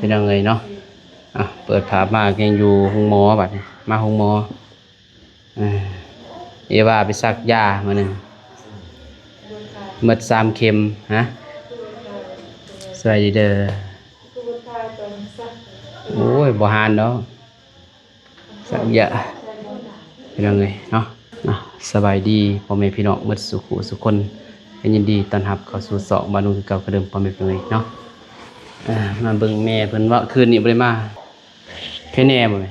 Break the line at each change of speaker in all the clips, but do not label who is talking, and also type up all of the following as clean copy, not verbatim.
เป็นยังไงเนาะเปิดภาพมาแกงอยู่ห้องหมอบัดนี้มาห้องหมอเอว่าไปซักยามาหนึ่งหมด3 เข็มฮะสวัสดีเด้อโอ้ยบ่หานเนาะสักยาเป็นยังไงเนาะสบายดีพ่อแม่พี่น้องหมดสุขสุขคนยินดีต้อนรับเข้าสู่เสาะบ้านนุ่งเก่ากระเดิมพ่อแม่พี่น้องเนาะมาเบิ่งแม่เพิ่นว่าคืนนี้บ่ได้มาแค่แน่บ่แม่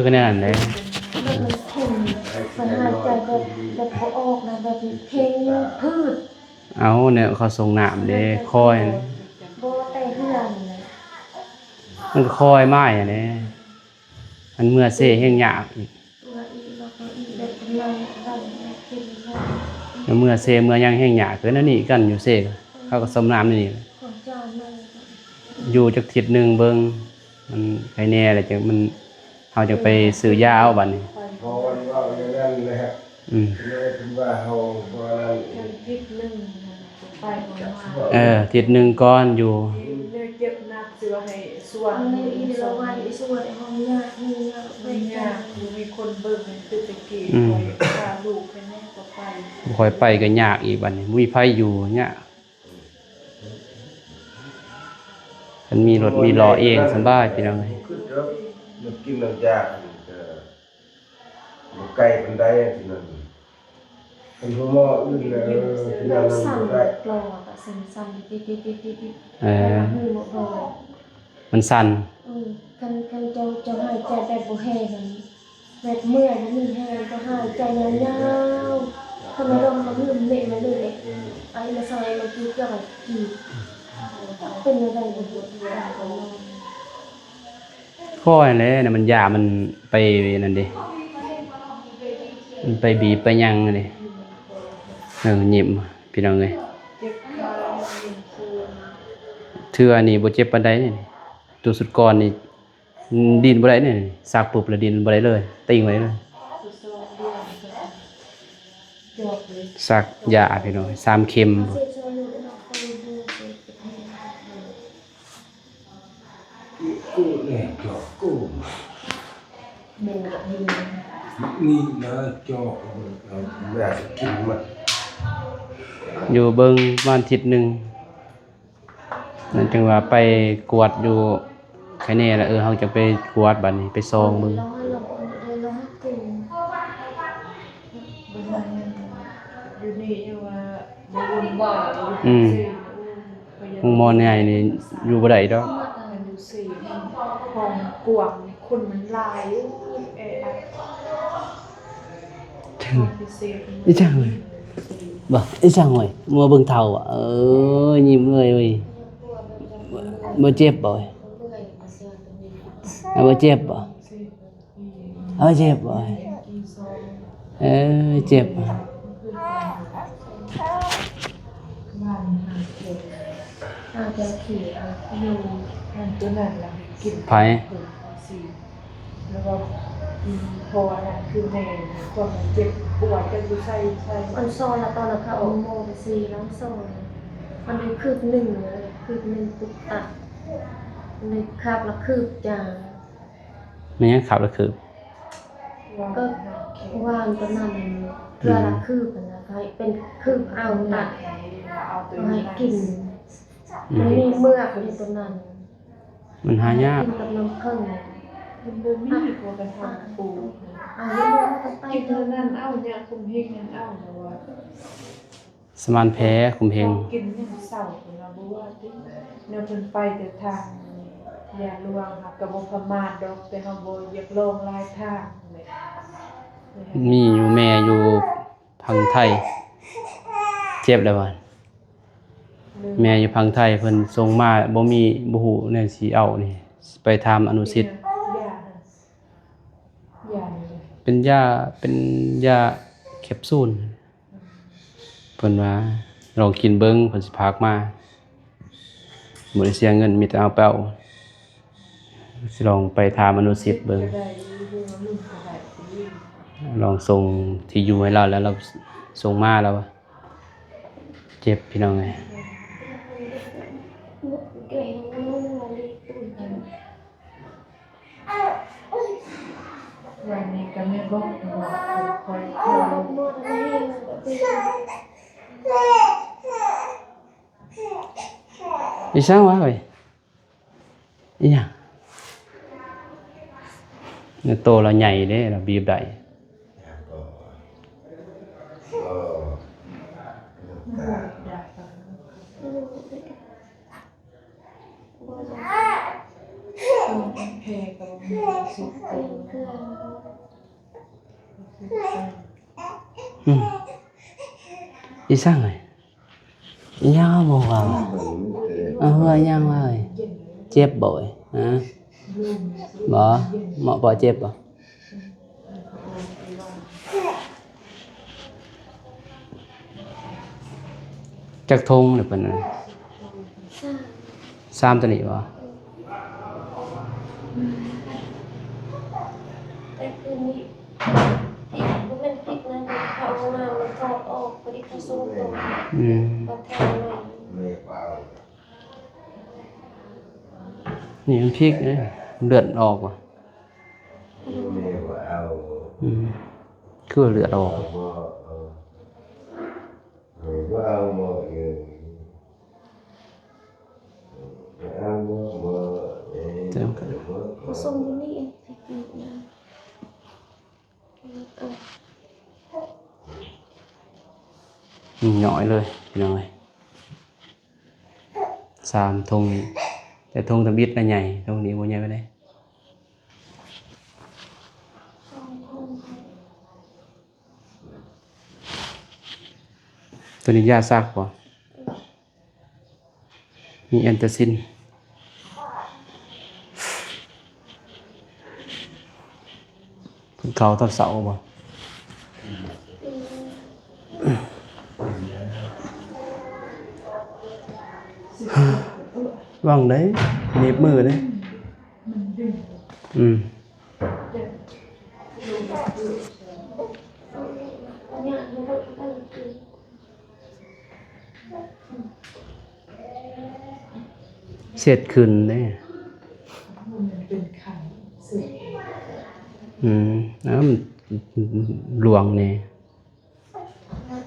ก็แน่นั่นแหละ
มันเข็มมันหายใจแบบพอออกนะแบบเพลงพืช
เอาเนี่ยเขาส่งน้ำเด้คอย
บ่แต่เฮือน
มันคอยไม้อันนี้มันเมื่อเซ่แห้งยากอีก
แล้วก็อีกแบบกำลังดันเข็ม
แล้วเมื่อเซ่เมื่อยังแห้งยากเกินนั่นนี่กันอยู่เซ่เขาก็ส่งน้ำนี่
ของจานมา
อยู่จักทิศนึงเบิ่งมันใครแน่แหละจังมันเฮาจะไปซื้อยาเอาบัดนี้
พอวันว่าอย่างนั้นเลยฮะเลยถึงว่าเฮาบ่นั้น
ทิศนึงไปบ่มา
ทิศนึงก่อนอยู่
เนี่ยเก็บนักเสือให้ส่วน
อีเดละวันอีส่วนห้องยามี
มีคนเบิ่งคือตะกี้คอยพาลูกไปแม่ก็ไป
ค่อยไปก็ยากอีกบัดนี้มีไผอยู่เนี่ยมันมีรถมีล้อเองสบายพี่น้องเอ้ย
คือเด้อมันกินน้ำยามันไกลปานใดที่นั่นเป็นหัวหม้ออื่นแล้วยัง
สั่น
ได้
กรอกอะสั่นติด
มันสั่น
กันจะหายใจแบบบ่แห้งแบบเมื่อยมันมีแห้งก็หายใจยาวๆถ้ามันลงมันลืมเละมันเลยไอ้ละซอยมันคือจะแบบกี่เป็นยังไงบ่รู้
ค่อยแหละเนี่ยมันยามันไปนั่นดิมันไปบีบไปยังดิหยิบพี่น้องเอ้ยเทื่อนี่บ่เจ็บปานใดนี่ตัวสุดก่อนนี่ดินบ่ได้นี่ซักปุ๊บแล้วดินบ่ได้เลยติ่งไว้เลยซักยาพี่น้อง3 เข็ม
กูเนี่ยจอกกูนี่นะจอกแบบกินมัน
อยู่เบิ่งบ้านทิศนึงนั่นจังว่าไปกวดอยู่แค่นี้แหละเฮาจะไปกวดบัดนี้ไปซองมึง
อยู่นี่ว่าบ่วุ่นวาย
ห้องหมอใหญ่นี่อยู่บ่ได้ดอก
อยู่สี่ห้องกว้างคนมันหลาย
อีจังเลยบ่อีจังเว้ยมัวเบิ่งเฒ่าอ่ะยิ้มเลยเว้ยบ่เจ็บบ่บ่เจ็บบ่เจ็บบ่เจ็บ
จะขี่อยู่
ตัวนั้นล่ะกิน
ไผ
แล้วก็พอนะคือแม่ก็มันเจ็บปวดจะอยู่ใส่
มันซอนละตอนละค่ะโอโมไปซีน้ำซอนมันได้คืบหนึ่งเลยคืบหนึ่งตุกตัดในคาบละคืบจาง
ไม่งั้นขับแล้วคือ
ก็ว่างก็นั่นเพื่อละคืบนะเป็นคืบเอาตัดให้กินไม่มีเมือกในตัวนั้น
มันหายาก
กินกับน้ำผึ้ง
มันบ่มีพวกกระทงปูกินเท่านั้นเอาเนี่ยคุมเฮงนั่นเอาแต่ว่า
สมานแพ้คุมเฮง
กินยังเศร้านะบ่ว่าติแนวเพิ่นไปแต่ทางอย่าลวงค่ะก็บ่ประมาทดอกแต่เฮาบ่อยากลงหลายทาง
มีอยู่แม่อยู่พังไทยเจ็บแล้วบ่แม่อยู่พังไทยเพิ่นส่งมาบ่มีบ่ฮู้แนวสิเอานี่ไปถามอนุสิทธิ์เป็นยาแคปซูลเพิ่นว่าลองกินเบิ่งเพิ่นสิพากมาบ่ได้เสียเงินมีแต่เอาไปเอาสิลองไปถามอนุสิทธิ์เบิ่งลองส่งที่อยู่ให้เราแล้วเราส่งมาแล้วเจ็บพี่น้องไง
เก่งอะไรปุ่นกัน
วันนี้ก็ไม่บอกหัวคอย
เราหมดอะไรแบบนี้
อีช่างวะเว้ยอีหยังเนี่ยโตเราใหญ่เด้เราบีบได้
เพกับสุด
เพื่อน
อืมอีช่างเว้ยอีหยังบ่ว่าเฮ้ยยังว่าเว้ยเจ็บบ่เว้ยฮะบ่เหมาะบ่เจ็บบ่จักทงหรือเปล่านะ
สร้าง
3ตัวนี้บ่
แต่คืนนี้ติดมันเป็นติดนะเขาเอามามันถอดออกพอดีเขาส่งตัว
อืม
มาแทนใหม่
นี่มันพริกเด้เลือดออกว่ะอืมคือว่าเลือดออกเต็มกัน
เขาส่งอยู่นี่เองติดนะ
หน่อยเลยพี่น้องเอ้ย3ธงแต่ธงตะบิดน่ะใหญ่ธงนี้บ่ใหญ่ปานใดตัวนี้ยาซักบ่มีแอนตาซินเพิ่นเข้าตอนเช้าบ่วางได้หนีบมือเด้อืม
เนี่ยมันก็ตั้งคือ
เสร็จขึ้นเด้
มันเป็นไข่สุด
น้ำหลวงนี่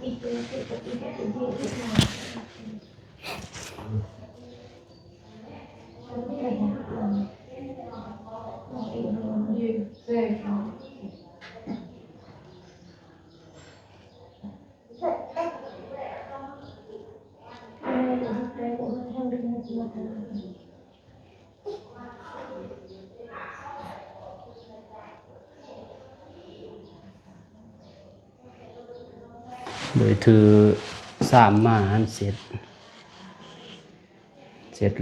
อีกเป็นติดกับอีกเป็นที่ที่ทำไม่ได้นะ
ยืนเซ่เขา
โดยถือ3มาหันเสร็จ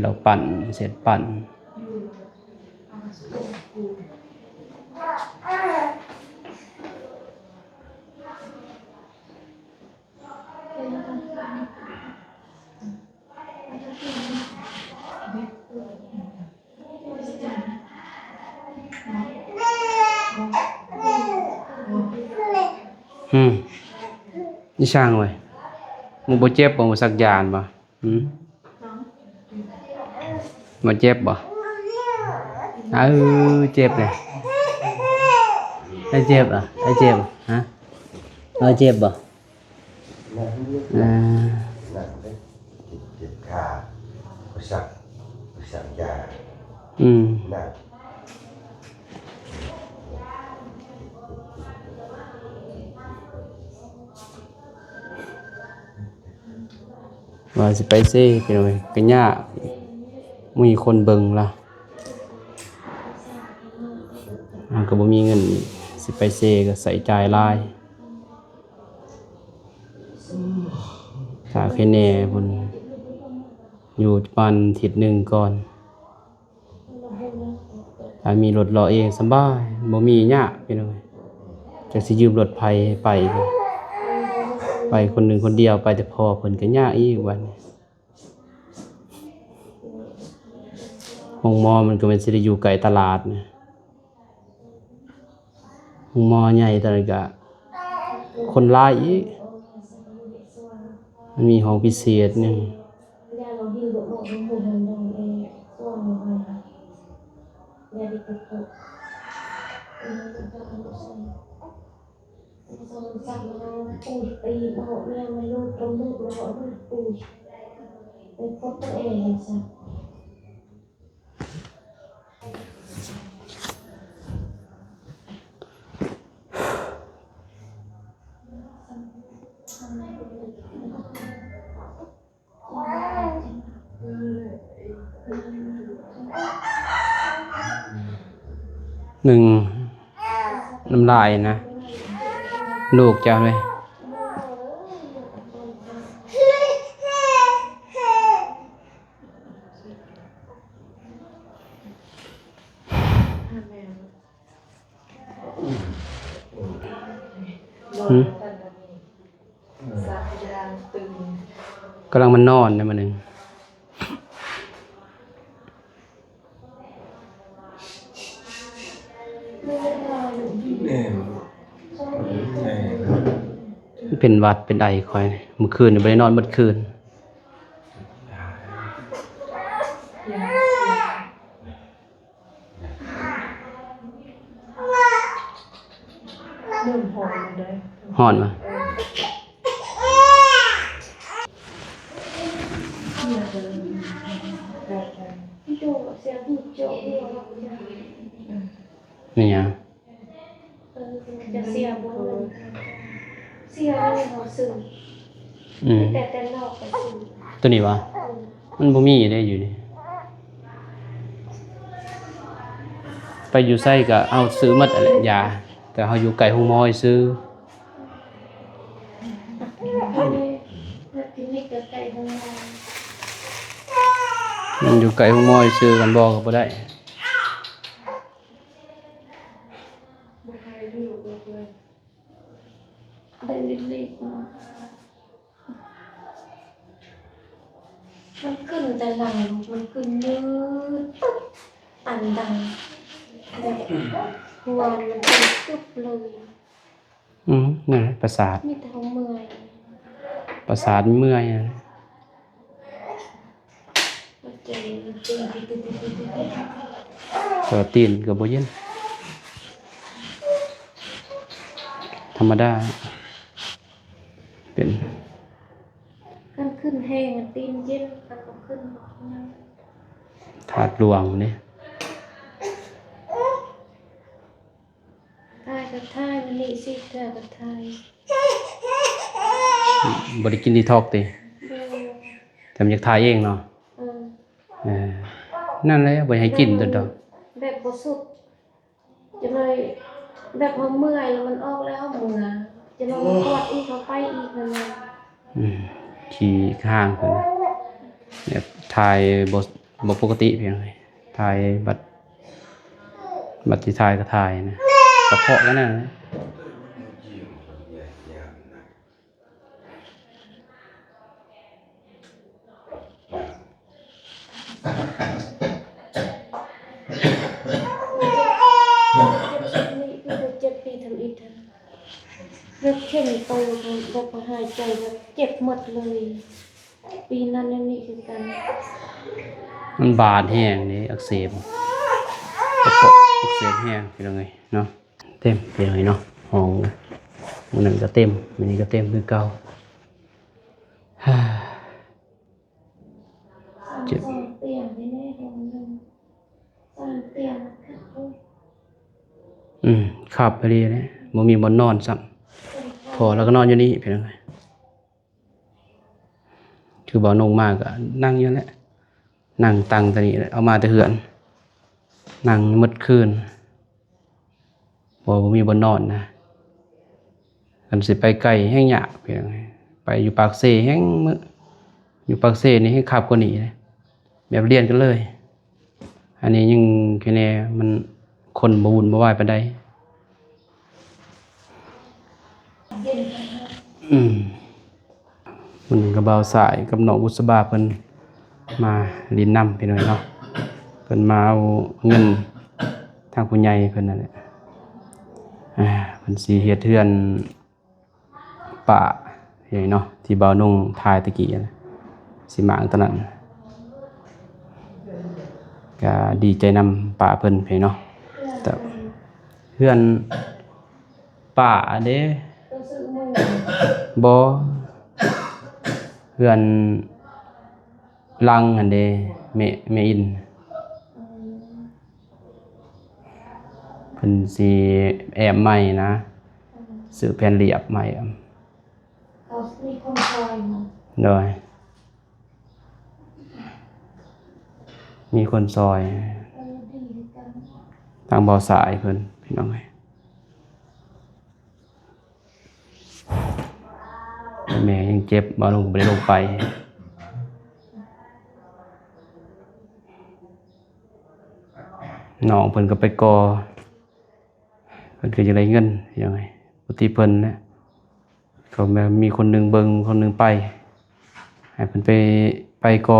แล้วปั่นเสร็จปั่นนี่ช่างไว้มึงบ่เจ็บบ่สักยานบ่บ่เจ็บบ่เจ็บเลยไอ้เจ็บอ่ะไอ้เจ็บฮะเจ็บบ่
เจ็บขาก็สั่งยาหนัก
ว่าสิไปเซ่พี่น้องก็ยากมีคนเบิ่งล่ะก็บ่มีเงินสิไปเซ่ก็ใส่จ่ายหลายถ้าแค่แน่พุ่นอยู่ประมาณอาทิตย์หนึ่งก่อนถ้ามีรถรอเองสบายบ่มียากพี่น้องจักสิยืมรถไผไปคนหนึ่งคนเดียวไปแต่พอเพิ่นก็ยากอีกวันนี้ห้องหมอมันก็เป็นสิได้อยู่ไกลตลาดนะห้องหมอใหญ่ตอนนั้นก็คนหลายอีกมันมีห้องพิเศษหนึง
ยาเราหิ้วหมดหมด ปูตีบอกแม่มันลูกต้องลูกแล้วบอกลูกปูไปพบตัวเองสัก
หนึ่งน้ำลายนะลูกจะเลยกำลังมันนอนเนี่ยมันหนึ่งเป็นหวัดเป็นไอคอยเมื่อคืนไม่ได้นอนเมื่อคืนหอนมานี่ยัง
จะเสียบุญเสียเลยเขาซื้อแต่นอกไปซื้อ
ตัวนี้วะมันบ่มีได้อยู่นี่ไปอยู่ไส้ก็เอาซื้อมัดอะไรยาแต่เขาอยู่ไก่ห้องมอยซื้อมันอยู่ไก่ห้องมอยซื้อกันบอกก็บ่ได้
มันขึ้นแต่หลังมันขึ้นยืดตึ๊บอันดังแบบหัวมันเป็นตึ๊บเลย
นั่นประสาท
มีแต่เมื่อย
ประสาทเมื่อยนะตัวตีนกับโบเย็นธรรมดาเป็น
กันขึ้นแห้งตีนเย็นกันก็ขึ้น
ถาดหลวงนี่
ทายกับทายมันนี่สิเธอกับทาย
บริกินดีทอกตีแต่มันอยากทายเองเนาะนั่นเลยบ่ให้กินตัวดอก
แบบบ่สุดจะเลยแบบพอเมื่อยแล้วมันออกแล้วเมื่อจะลงปวดอีกเขาไปอีกนั่นแหละ
ขี่ข้างคนเนี่ยทายบ่ปกติเพียงเลยทายบัดที่ทายก็ทายนะกระเพาะก็นั่นนะ
เลือดเข้มโตระบบหายใจแบบเจ็บหมดเลยปีนั้นนี่คือกัน
มันบาดแห้งนี่อักเสบกระเพาะอักเสบแห้งเป็นยังไงเนาะเต็มเป็นยังไงเนาะห้องมันหนึ่งก็เต็มมันนี้ก็เต็มคือเก่าเจ็บ
เตียงไม่แน่ห้องนึงเตียง
ขับไปดีเลยบ่มีบนนอนซ้ำพอแล้วก็นอนอยู่นี่เป็นยังไงคือบ่นงมากก็นั่งอยู่แหละนั่งตังตะนี้เอามาแต่เหือนนั่งมืดคืนบ่มีบนนอนนะกันสิไปไกลแห้งยากเป็นยังไงไปอยู่ปากเซ่แห้งมื้ออยู่ปากเซ่นี่ให้ขับกว่านี้เลยแบบเรียนกันเลยอันนี้ยังแค่แน่มันคนบ่วุ่นบ่วายปานใดมันกระเบาสายกับน้องบุษบาเพิ่นมาลินน้ำไปหน่อยเนาะเพิ่นมาเอาเงินทางผู้ใหญ่เพิ่นนั่นแหละเพิ่นสิเฮ็ดเฮือนป่าใหญ่เนาะที่บ่าวนุ่งทายตะกี้นะสิมางตอนนั้นก็ดีใจนำป่าเพิ่นไปเนาะแต่เฮือนป่าเด้
ซื้อมือ
บ่เพื่อนลังหั่นเด้แม่อินเพิ่นสิแอบใหม่นะซื้อแผ่นเรียบใหม่
เขามีคนคอยมา
โดยมีคนซอย
ดีกัน
ทางบ่อสายเพิ่นพี่น้องเอ้ยแม่ยังเจ็บบ่ลงบ่ได้ลงไปน้องเพิ่นก็ไปกอเพิ่นก็จะได้เงินยังไงปกติเพิ่นนะเขาแม่มีคนหนึงเบิ่งคนหนึงไปให้เพิ่นไปกอ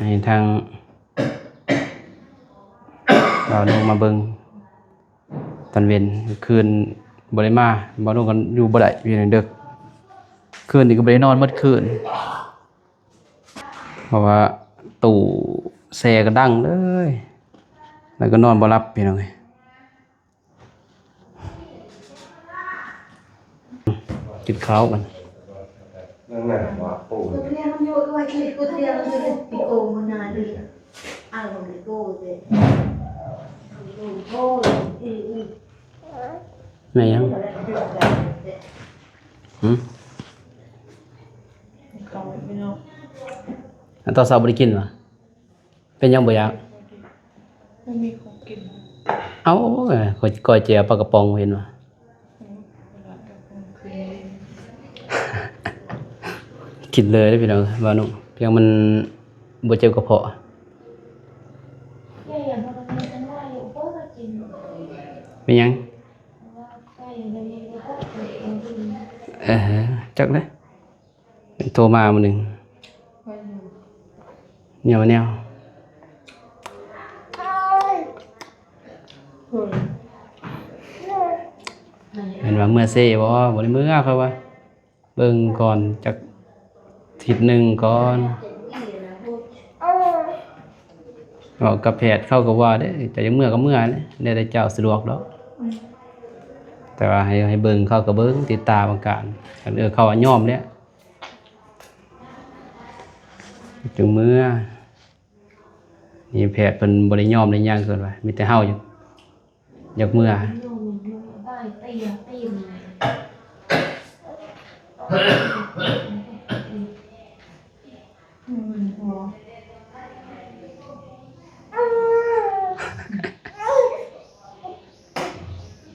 ให้ทางเราลงมาเบิ่งตอนเว้นคืนบ่ได้มาบ่ลงกันอยู่บ่ได้อยู่ในดึกคืนนี้ก็บ่ได้นอนหมดคืนเพราะว่าตู้แซ่ก็ดังเลยแล้วก็นอนบ่หลับพี่น้องเอ้ยกินข้าวกัน
นั่นแหละว่าปู
Cô theo nó nhồi cái này, cô theo nó nhồi cái cô mà nà đi. Ai còn cái cô thế? Cô thì
แม่ยังหืม
เขาพี่น้อง
อันตอนเช้าบ่ได้กินวะเป็นยังบ่อยาก
ไม่มีของกิน
เอ้าก้อยแจ่วปลากระป๋องเห็นวะ
เวลากับคนคืน
กินเลยเด้อพี่น้องว่านุ่มเพียงมันบ่เจ็บกระเพาะ
แค่อย่างเราเป็นกันว่าอยู่ก็มากิน
เป็นยัง
ว่าใกล้ในมือก็เกิดเอง
จักเด้อโทรมามื้อหนึง
ไปอยู่
แนว
เฮ้ย
เห็นว่าเมื่อเซ่บ่ได้เมื่อเขาว่าเบิ่งก่อนจักอาทิตย์หนึงก่อนบอกกับแพทย์เขาก็ว่าเด้อแต่ยังเมื่อก็เมื่อเด้แล้วแต่เจ้าสะดวกดอกแต่ว่าให้เบิ่งเขาก็เบิ่งติดตามอาการคันเขาว่ายอมแล้วจึงเมื่อนี่แพทย์เพิ่นบ่ได้ยอมได้หยังเกินว่ามีแต่เฮาอยากเมื่อ
โยมได้ตีน
หัว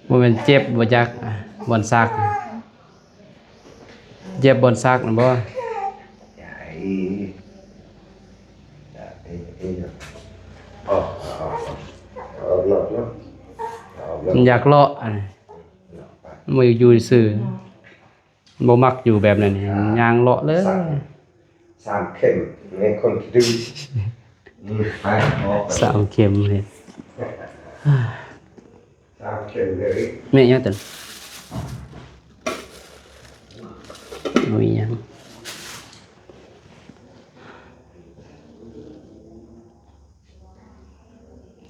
บ่แม่นเจ็บบ่จักบ่อนซักเจ็บบ่อนซักนั่นบ่
ใหญ่เอาหลอดเนาะเอาหลอด
มันอยากเลาะอันนี้มันบ่อยู่ซื่อบ่มักอยู่แบบนั้นนี่ย่างเลาะเลย
สามเข็มในคนที่ดื้อไปออก
สามเข็มเลย
สามเข็มเลย
แม่ยังตันบ่มีหยัง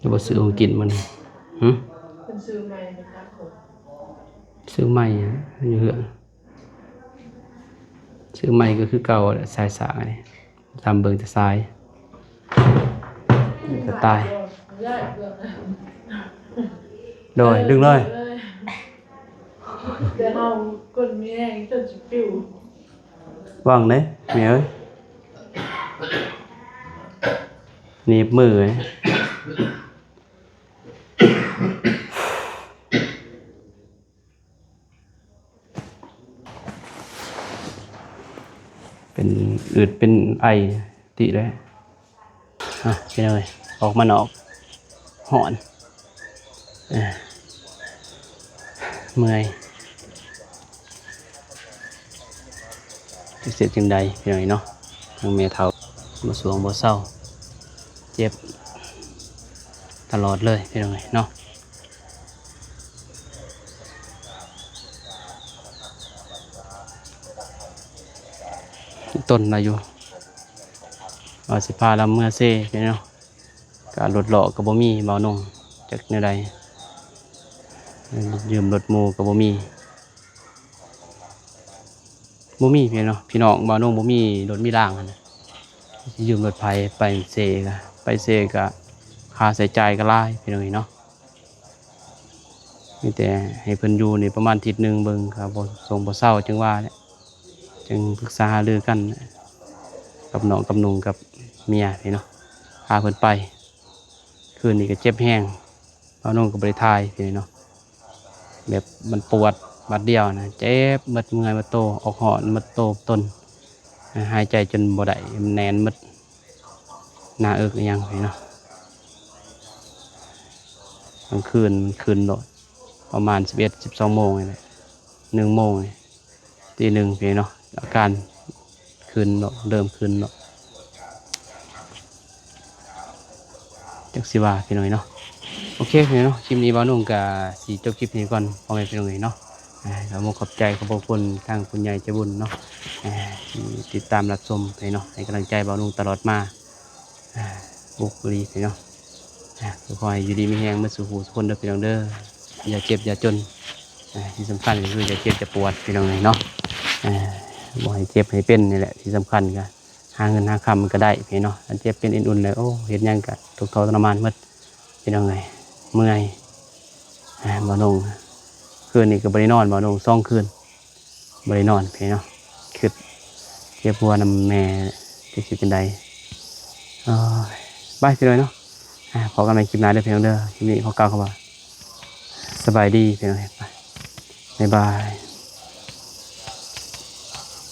จะบ่ซื้อของกินมันหึ
เป็นซื้อใหม่นะครับผม
ซื้อใหม่อะอยู่เหือนซื้อใหม่ก็คือเก่าแหละสายสายทำเบิ่งแต่สายก็ตาย
ได้เรื่องนะ
โดยดึงเลย
เดี๋ยวเราคนมีแรงจนจะปิว
ว่างเด้แม่เอ้ยหนีบมือเอ้ยเป็นอืดเป็นไอติเลยพี่น้อยออกมานอกหอนเมื่อยจะเสร็จจังใดพี่น้อยเนาะทางเมียเฒ่าบ่สวงบ่เศร้าเจ็บตลอดเลยพี่น้อยเนาะต้นอายุว่าสิพาลำเมื่อเซ่พี่น้องการรถหล่อกับบ่มีเบาหนงจากแนวใดยืมรถหมู่กับบ่มี บ่มีพี่เนาะพี่น้องบ่าวนุ่งบ่มีรถมีรางหั่นน่ะสิยืมรถไผไปเซก็ไปเซก็ค่าใช้จ่ายก็หลายพี่น้องเนาะมีแต่ให้เพิ่นอยู่นี่ประมาณอาทิตย์หนึงเบิ่งก็บ่ส่งบ่เซาจังว่าแหละจึงปรึกษาหารือกันกับน้องกับนุ่งกับเมียพี่เนาะพาเพิ่นไปคืนนี้ก็เจ็บแฮงบ่าวนุ่งก็บ่ได้ทายพี่เนาะแบบมันปวดบัดเดียวนะเจ็บหมดเมื่อยหมดโตออกหอนหมดโตต้นหายใจจนบ่ได้มันแน่นหมดหน้าเอิกอิหยังพี่เนาะกลางคืนมันคืนโดดประมาณ11-12โมงนี่แหละ1โมงนี่ตีหนึ่งพี่เนาะอาการคืนโดดเริ่มคืนโดดจักสิว่าพี่น้อยเนาะโอเคพี่เนาะคลิปนี้บ่าวนุ่งก็สิจบคลิปนี้ก่อนพ่อแม่พี่น้องเนาะเราขอบใจขอบคุณทางคุณยายใจบุญเนาะที่ติดตามรับชมไปเนาะให้กำลังใจบ่าวนุ่งตลอดมาบุกบุรีไปเนาะขอให้อยู่ดีมีแรงมาสู่หูสุขคนเด้อพี่น้องเด้ออย่าเจ็บอย่าจนที่สำคัญก็คืออย่าเจ็บอย่าปวดพี่น้องเนาะบ่ให้เจ็บให้เป็นนี่แหละที่สำคัญก็หาเงินหาคำมันก็ได้พี่เนาะอันเจ็บเป็นอุ่นๆเลยโอ้เห็นยังก็ทุกข์ทรมานหมดพี่น้องเมื่อยบ่าวนุ่งคืนนี้ก็บริโนอนบ่นุ่ง2 คืนบริโนอนพี่เนาะคือเจ็บหัวนำแม่ที่สิเป็นใดบายพี่น้อยเนาะพอกันในคลิปหน้าเด้อพี่น้องเด้อคลิปนี้ขอกล่าวคำว่าสบายดีพี่น้องบ๊ายบาย